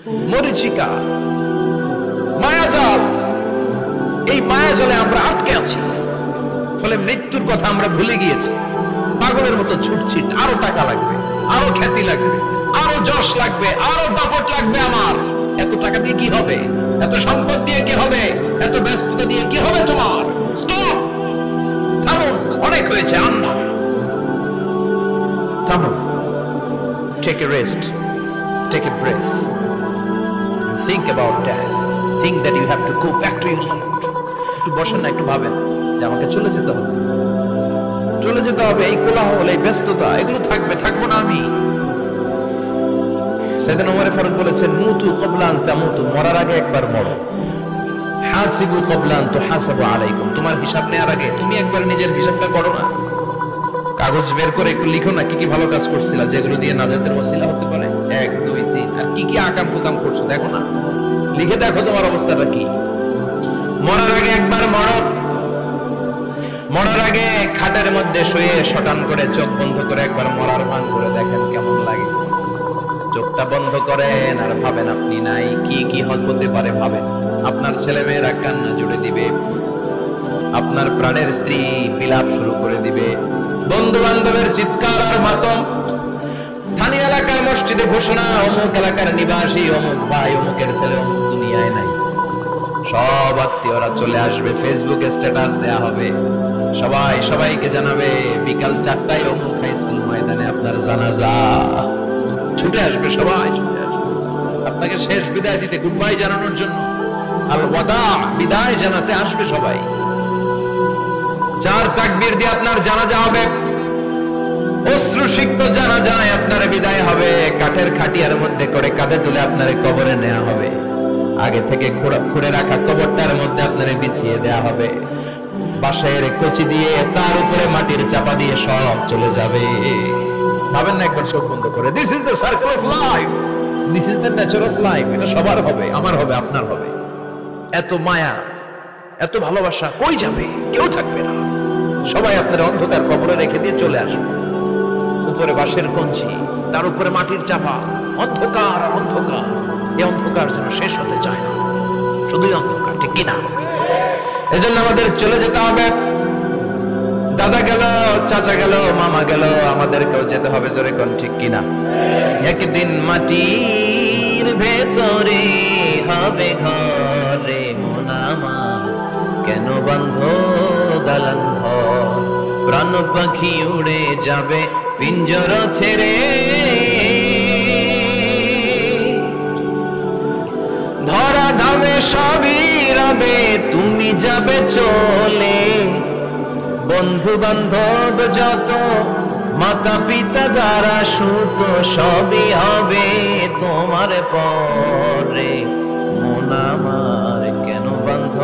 মরিচিকা, মায়াজাল। এই মায়াজালে আমরা আটকে আছি, ফলে মৃত্যুর কথা আমরা ভুলে গিয়েছি। পাগলের মতো ছুটছি, আরো টাকা লাগবে, আরো খ্যাতি লাগবে, আরো যশ লাগবে, আরো দাপট লাগবে। আমার এত টাকা দিয়ে কি হবে? এত সম্পদ দিয়ে কি হবে? এত ব্যস্ততা দিয়ে কি হবে তোমার? স্টপ, থামুন, অনেক হয়েছে। আন্না, থামুন, take a rest, take a breath, think about death, think that you have to go back to your Lord. একটু বসেন না, একটু ভাবেন যে আমাকে চলে যেতে হবে, চলে যেতে হবে। এই কোলাহল, এই ব্যস্ততা, এগুলো থাকবে, থাকবো না আমি। সাইয়েদনা ওমর ফারুক বলেছেন, মুতু ক্বাবলা আন তামুতু, মরার আগে একবার মরো। হাসিবু ক্বাবলা আন তুহাসাবু আলাইকুম, তোমার হিসাব নেওয়ার আগে তুমি একবার নিজের হিসাবটা করো না। কাগজ বের করে একটু লিখো না, কি কি ভালো কাজ করছিলা, যেগুলো দিয়ে নাজাতের ওসিলা হতে পারে। 1 2 3, আর কি কি আকাম কুকাম করছো দেখো না, লিখে দেখো তোমার অবস্থাটা কি। মরার আগে একবার মরো। মরার আগে খাটের মধ্যে শুয়ে শটান করে চোখ বন্ধ করে একবার মরার ভান করে দেখেন কেমন লাগে। চোখটা বন্ধ করেন আর ভাবেন আপনি নাই, কি কি হতে পারে ভাবেন। আপনার ছেলে মেয়েরা কান্না জুড়ে দিবে, আপনার প্রাণের স্ত্রী বিলাপ শুরু করে দিবে, বন্ধু বান্ধবের চিৎকার আর মাতম, স্থানীয় এলাকার মসজিদে ঘোষণা, অমুক এলাকার নিবাসী, অমুক ভাই, অমুকের ছেলে অমুক দুনিয়ায় নাই। সব আত্মীয়রা চলে আসবে, ফেসবুকে স্ট্যাটাস দেয়া হবে, সবাই সবাইকে জানাবে বিকাল 4টায় অমুক হাই স্কুল ময়দানে আপনার জানাজা। ছুটে আসবে, সবাই ছুটে আসবে আপনাকে শেষ বিদায় দিতে, গুড বাই জানানোর জন্য, আল ওয়াদা, বিদায় জানাতে আসবে সবাই। 4 তাকবীর দিয়ে আপনার জানাজা হবে, অশ্রুসিক্ত জানাজায় আপনার বিদায় হবে। কাঠের খাটিয়ার মধ্যে করে কাঁধে তুলে আপনার কবরে নেওয়া হবে। আগে থেকে খুঁড়ে রাখা কবরটার মধ্যে আপনার বিছিয়ে দেয়া হবে। বাঁশের কচি দিয়ে তার উপরে মাটির চাপা দিয়ে সব চলে যাবে। ভাবেন না একবার চোখ বন্ধ করে, this is the circle of life, this is the nature of life. এটা সবার হবে, আমার হবে, আপনার হবে। এত মায়া, এত ভালোবাসা কই যাবে? কেউ থাকবে না, সবাই আপনার অন্ধকার কবরে রেখে দিয়ে চলে আসবে। উপরে বাঁশের কঞ্চি, তার উপরে মাটির চাপা, অন্ধকার আর অন্ধকার। এই অন্ধকার যেন শেষ হতে চায় না, শুধুই অন্ধকার, ঠিক কিনা? এজন্য আমাদের চলে যেতে হবে। দাদা গেল, চাচা গেল, মামা গেল, আমাদেরকেও যেতে হবে, জোরে কোন ঠিক কিনা? একদিন মাটির ভেতরে হবে ঘরে মন আমার, কেন বন্ধ দালান ঘর, প্রাণ পাখি উড়ে যাবে পিঞ্জর ছেড়ে, ধরা ধামে সবই রবে, তুমি যাবে চলে, বন্ধু বান্ধব যত, মাতা পিতা যারা সুত, সবই হবে তোমার পরে মন আমার, কেন বন্ধ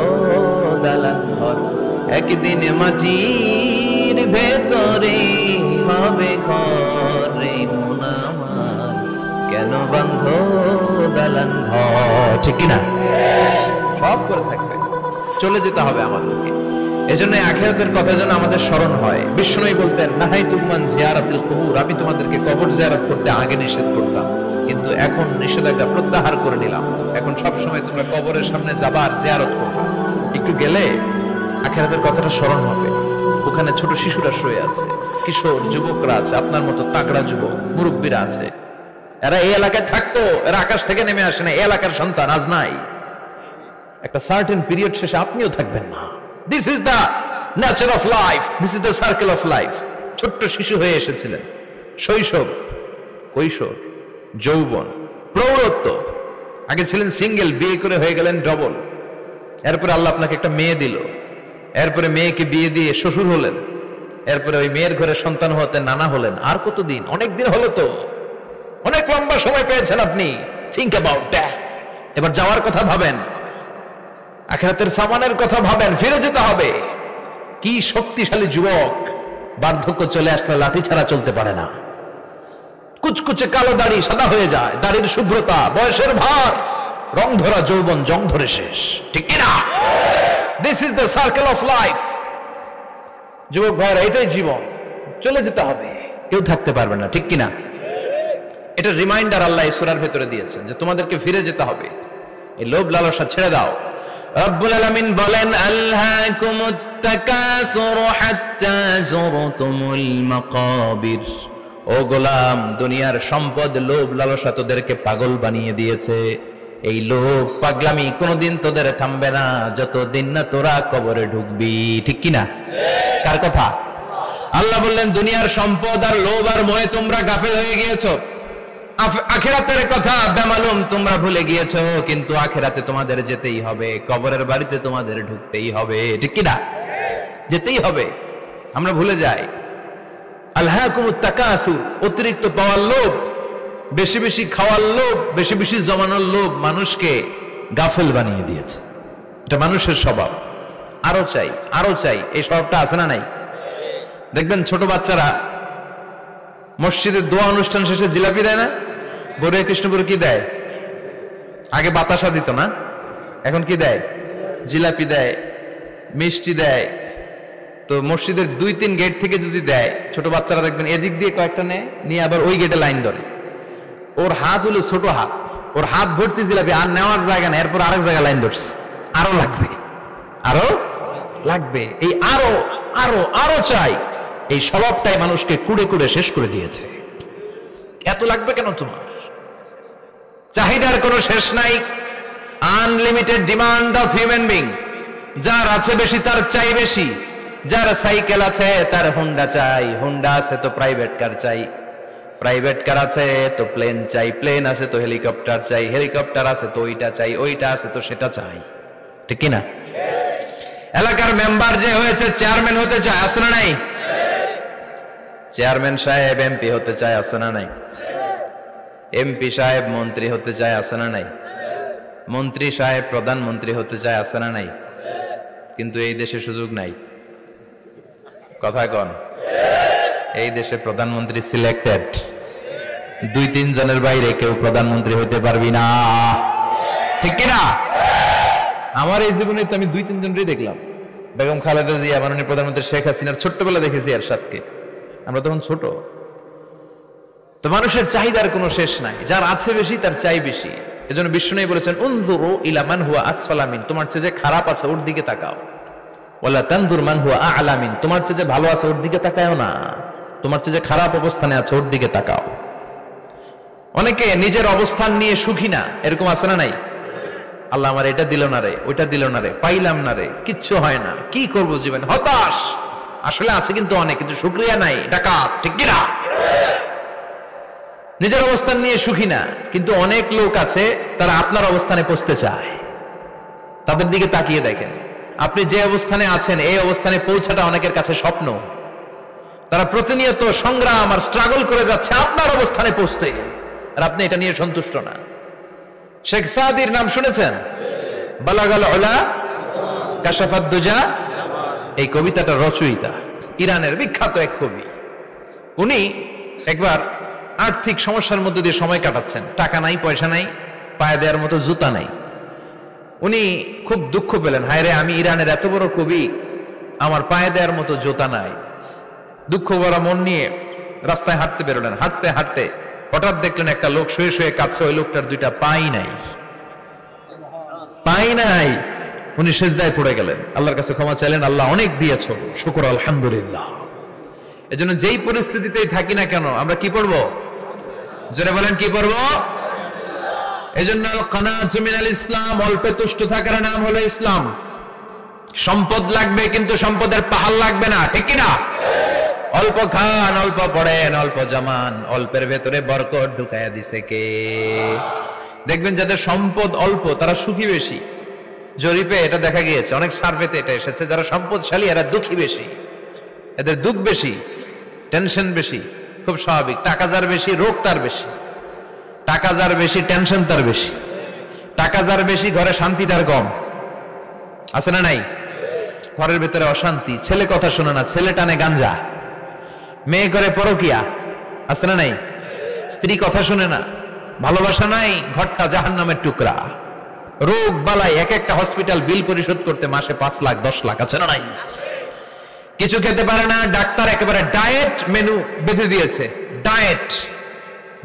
দালান ঘর, একদিন মাটির ভেতরে হবে ঘরে মন আমার, কেন বন্ধ দালান ঘর, ঠিক কিনা? সব করে থাকবে, চলে যেতে হবে আমাদেরকে। এজন্য আখিরাতের কথা যেন আমাদের স্মরণ হয়। বিষ্ণুই বলতেন, নাহাইতুকুম আন জিয়ারাতিল কুবুর, আমি তোমাদেরকে কবর জিয়ারত করতে আগে নিষেধ করতাম, কিন্তু এখন নিষেধাজ্ঞা প্রত্যাহার করে নিলাম। এখন সব সময় তোমরা কবরের সামনে যাবা আর জিয়ারত করবা। একটু গেলে আখিরাতের কথাটা স্মরণ হবে। ওখানে ছোট শিশুরা শুয়ে আছে, কিশোর যুবকরা আছে, আপনার মতো তাগড়া যুবক মুরব্বীরা আছে। এরা এই এলাকায় থাকতো, এরা আকাশ থেকে নেমে আসে না, এই এলাকার সন্তান আজ নাই। একটা সার্টেন পিরিয়ড শেষে আপনিও থাকবেন না। This is the nature of life, this is the circle of life. ছোট্ট শিশু হয়ে এসেছিলেন, শৈশব, কৈশোর, যৌবন, প্রৌঢ়ত্ব। আগে ছিলেন সিঙ্গেল, বিয়ে করে হয়ে গেলেন ডবল। এরপরে আল্লাহ আপনাকে একটা মেয়ে দিল, এরপরে মেয়েকে বিয়ে দিয়ে শ্বশুর হলেন, এরপরে ওই মেয়ের ঘরে সন্তান হতে নানা হলেন। আর কতদিন? অনেক দিন হলো তো, অনেক লম্বা সময় পেয়েছেন আপনি। Think about death. এবার যাওয়ার কথা ভাবেন, আখিরাতের সামানের কথা ভাবেন, ফিরে যেতে হবে। কি শক্তিশালী যুবক, বার্ধক্য চলে আসলে লাঠি ছাড়া চলতে পারে না। কুচকুচে কালো দাড়ি সাদা হয়ে যায়, দাড়ির শুভ্রতা, বয়সের ভার, রং ধরা যৌবন জং ধরে শেষ, ঠিক কিনা? This is the circle of life. যুবক ভাইরা, এটাই জীবন, চলে যেতে হবে, কেউ থাকতে পারবে না, ঠিক কিনা? এটা রিমাইন্ডার আল্লাহ এই সূরার ভেতরে দিয়েছেন যে তোমাদেরকে ফিরে যেতে হবে, এই লোভ লালসা ছেড়ে দাও। রব্বুল আলামিন বলেন আলহাকুমুত তাকাসুর হাত্তা যুরতুমুল মাকাবির। ও গোলাম, দুনিয়ার সম্পদ, লোভ লালসা তোদেরকে পাগল বানিয়ে দিয়েছে। এই লোভ পাগলামি কোনোদিন তোদের থামবে না যতদিন না তোরা কবরে ঢুকবি। ঠিক কিনা? কার কথা? আল্লাহ বললেন দুনিয়ার সম্পদ আর লোভ আর মোহে তোমরা গাফেল হয়ে গিয়েছো, আখিরাতের কথা বেমালুম তোমরা ভুলে গিয়েছো। কিন্তু আখিরাতে তোমাদের যেতেই হবে, কবরের বাড়িতে তোমাদের ঢুকতেই হবে। ঠিক কিনা? যেতেই হবে। আমরা ভুলে যাই। আলহাকুমুত তাকাসুর, অতিরিক্ত পাওয়ার লোভ, বেশি বেশি খাওয়ার লোভ, বেশি বেশি জমানোর লোভ মানুষকে গাফেল বানিয়ে দিয়েছে। এটা মানুষের স্বভাব। আরো চাই, আরো চাই, এই স্বভাবটা আছে না নাই? দেখবেন ছোট বাচ্চারা মসজিদের দোয়া অনুষ্ঠান শেষে জিলাপি দেয় না? বড় কৃষ্ণপুরে কি দেয়? আগে বাতাসা দিত না, এখন কি দেয়? জিলাপি দেয়, মিষ্টি দেয়। তো মসজিদের 2-3 গেট থেকে যদি দেয়, ছোট বাচ্চারা দেখবেন এদিক দিয়ে কয়েকটা নিয়ে আবার ওই গেটে লাইন ধরে। ওর হাত হলো ছোট হাত, ওর হাত ভর্তি জিলাপি, আর নেওয়ার জায়গা নেই, এরপর আরেক জায়গায় লাইন ধরছে, আরো লাগবে, আরো লাগবে, এই আরো আরো আরো চাই। এই স্বভাবটাই মানুষকে কুড়ে কুড়ে শেষ করে দিয়েছে। এত লাগবে কেন তোমার? চাহিদার কোনো শেষ নাই। Unlimited demand of human being. যার আছে বেশি তার চাই বেশি। যার সাইকেল আছে তার হোন্ডা চাই, হোন্ডা আছে তো প্রাইভেট কার চাই, প্রাইভেট কার আছে তো প্লেন চাই, প্লেন আছে তো হেলিকপ্টার চাই, হেলিকপ্টার আছে তো ওইটা চাই, ওইটা আছে তো সেটা চাই। ঠিক কিনা? এলাকার মেম্বার যে হয়েছে চেয়ারম্যান হতে চায়, আছে না নাই? চেয়ারম্যান সাহেব এমপি হতে চায়, আছে না নাই? এমপি সাহেব মন্ত্রী হতে চায়, আছে না নাই? মন্ত্রী সাহেব প্রধানমন্ত্রী হতে চায়, আছে না নাই? কিন্তু এই দেশে সুযোগ নাই। কথা কন? এই দেশে প্রধানমন্ত্রী সিলেক্টেড। 2-3 জনের বাইরে কেউ প্রধানমন্ত্রী হতে পারবি না। ঠিক কিনা? আমার এই জীবনে তো আমি 2-3 জনই দেখলাম। বেগম খালেদা জিয়া, মাননীয় প্রধানমন্ত্রী শেখ হাসিনার ছোট্টবেলা দেখেছি এরশাদকে, আমরা তখন ছোট। তো মানুষের চাহিদার কোনো শেষ নাই। যার আছে বেশি তার চাই বেশি। এজন্য বিষ্ণু বলেছেন উনজুরু ইলা মান হুয়া আসফালা মিন, তোমার চেয়ে যে খারাপ আছে ওর দিকে তাকাও। ওয়ালা তানজুর মান হুয়া আ'লা মিন, তোমার চেয়ে যে ভালো আছে ওর দিকে তাকাও না, তোমার চেয়ে যে খারাপ অবস্থানে আছে ওর দিকে তাকাও। অনেকে নিজের অবস্থান নিয়ে সুখী না, এরকম আছে না নাই? আল্লাহ আমার এটা দিল না রে, ওইটা দিল না রে, পাইলাম না রে, কিচ্ছু হয় না, কি করব জীবন, হতাশ। আসলে আছে কিন্তু অনেক, কিন্তু শুকরিয়া নাই, ডাকাত। ঠিক কিনা? নিজের অবস্থান নিয়ে সুখী না, কিন্তু অনেক লোক আছে তারা আপনার অবস্থানে পৌঁছতে চায়। তাদের দিকে তাকিয়ে দেখেন, আপনি যে অবস্থানে আছেন এই অবস্থানে পৌঁছাটা অনেকের কাছে স্বপ্ন। তারা প্রতিনিয়ত সংগ্রাম আর স্ট্রাগল করে যাচ্ছে আপনার অবস্থানে পৌঁছতে, আর আপনি এটা নিয়ে সন্তুষ্ট না। শেখ সাদির নাম শুনেছেন? বালাগাল উলা কাশাফাদ দুজা, এই কবিতাটা রচয়িতা, ইরানের বিখ্যাত এক কবি। উনি একবার আর্থিক সমস্যার মধ্যে দিয়ে সময় কাটাচ্ছেন, টাকা নাই, পয়সা নাই, পায়ে দেওয়ার মতো জুতা নাই। উনি খুব দুঃখ পেলেন, হায় রে, আমি ইরানের এত বড় কবি, আমার পায়ে দেওয়ার মতো জুতা নাই। দুঃখ ভরা মন নিয়ে রাস্তায় হাঁটতে বেরোলেন। হাঁটতে হাঁটতে হঠাৎ দেখলেন একটা লোক শুয়ে শুয়ে কাঁদছে, ওই লোকটার 2টা পাই নাই, পাই নাই। উনি সেজদায় পড়ে গেলেন, আল্লাহর কাছে ক্ষমা চাইলেন, আল্লাহ অনেক দিয়েছো, শুকর আলহামদুলিল্লাহ। এজন্য যেই পরিস্থিতিতেই থাকি না কেন আমরা কি পড়বো? জোরে বলেন, কি পড়বো? এজন্য আল কানাতু মিনাল ইসলাম, অল্পে তুষ্ট থাকার নাম হলো ইসলাম। সম্পদ লাগবে কিন্তু সম্পদের পাহাড় লাগবে না। ঠিক কিনা? অল্প খান, অল্প পড়েন, অল্প জামান, অল্পের ভেতরে বরকত ঢুকায়া দিছে কে? দেখবেন যাদের সম্পদ অল্প তারা সুখী বেশি। জরিপে এটা দেখা গিয়েছে, অনেক সার্ভেতে এটা এসেছে, যারা সম্পদশালী এরা দুঃখী বেশি, এদের দুঃখ বেশি, টেনশন বেশি। খুব স্বাভাবিক, টাকা যার বেশি রোগ তার বেশি, টাকা যার বেশি টেনশন তার বেশি, টাকা যার বেশি ঘরে শান্তি তার কম। আছে না নাই? ঘরের ভেতরে অশান্তি, ছেলে কথা শোনে না, ছেলে টানে গাঞ্জা, মেয়ে করে পরকিয়া। আছে না নাই? স্ত্রী কথা শুনে না, ভালোবাসা নাই, ঘরটা জাহান্নামের টুকরা। রোগ বালাই, এক একটা হসপিটাল বিল পরিশোধ করতে মাসে 5 লাখ 10 লাখ। আছে না নাই? কিছু খেতে পারে না, ডাক্তার একেবারে ডায়েট মেনু বেঁধে দিয়েছে, ডায়েট।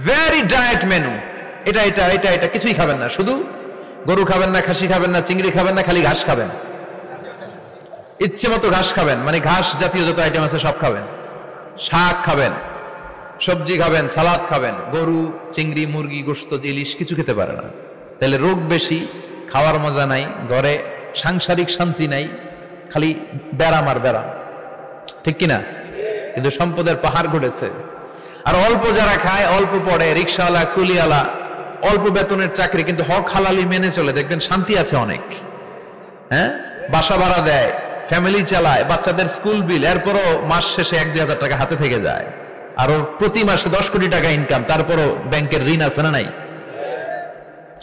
ভেরি ডায়েট মেনু, এটা এটা এটা এটা কিছুই খাবেন না, শুধু গরু খাবেন না, খাসি খাবেন না, চিংড়ি খাবেন না, খালি ঘাস খাবেন, ইচ্ছে মতো ঘাস খাবেন, মানে ঘাস জাতীয় যত আইটেম আছে সব খাবেন, শাক খাবেন, সবজি খাবেন, সালাদ খাবেন। গরু, চিংড়ি, মুরগি, গোশত, ইলিশ কিছু খেতে পারে না। তাহলে রোগ বেশি, খাওয়ার মজা নাই, ঘরে সাংসারিক শান্তি নাই, খালি ব্যারাম আর ব্যারাম, ঠিক কিনা? কিন্তু সম্পদের পাহাড় ঘটেছে। আর অল্প যারা খায়, অল্প পড়ে, রিক্সাওয়ালা, কুলিওয়ালা, অল্প বেতনের চাকরি, কিন্তু হক হালালি মেনে চলে, দেখবেন শান্তি আছে অনেক। হ্যাঁ, বাসা ভাড়া দেয়, ফ্যামিলি চালায়, বাচ্চাদের স্কুল বিল, এরপরও মাস শেষে 1-2 হাজার টাকা হাতে থেকে যায়। আর ওর প্রতি মাসে 10 কোটি টাকা ইনকাম, তারপরও ব্যাংকের ঋণ আছে না নাই?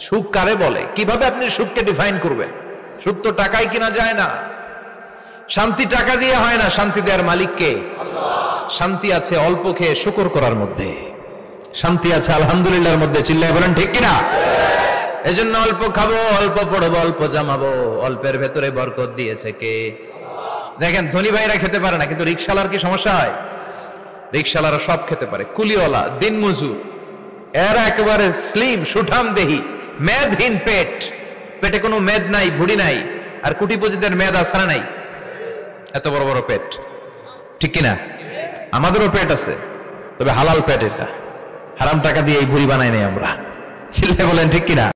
সুখ কারে বলে? কিভাবে আপনি সুখকে ডিফাইন করবেন? সুখ তো টাকায় কিনা যায় না, শান্তি টাকা দিয়ে হয় না, শান্তি দেওয়ার মালিক কে? শান্তি আছে অল্প খেয়ে শুকর করার মধ্যে, শান্তি আছে আলহামদুলিল্লাহর মধ্যে। চিল্লায় বলেন ঠিক কিনা? এজন্য অল্প খাবো, অল্প পড়বো, অল্প জামাবো, অল্পের ভেতরে বরকত দিয়েছে কে? দেখেন, ধনী ভাইরা খেতে পারে না, কিন্তু রিক্সাওয়ালার কি সমস্যা হয়? রিক্সাওয়ালারা সব খেতে পারে, কুলিওয়ালা, দিনমজুর, এরা একেবারে স্লিম সুঠাম দেহি, মেদহীন পেট, পেটে কোনো মেদ নাই, ভুড়ি নাই। আর কোটিপতিদের মেদ আছে না নাই? এত বড় বড় পেট, ঠিক কিনা? আমাদেরও পেট আছে, তবে হালাল পেট, এটা হারাম টাকা দিয়ে এই ভুড়ি বানাই নাই আমরা। চিল্লায় বলেন ঠিক কিনা?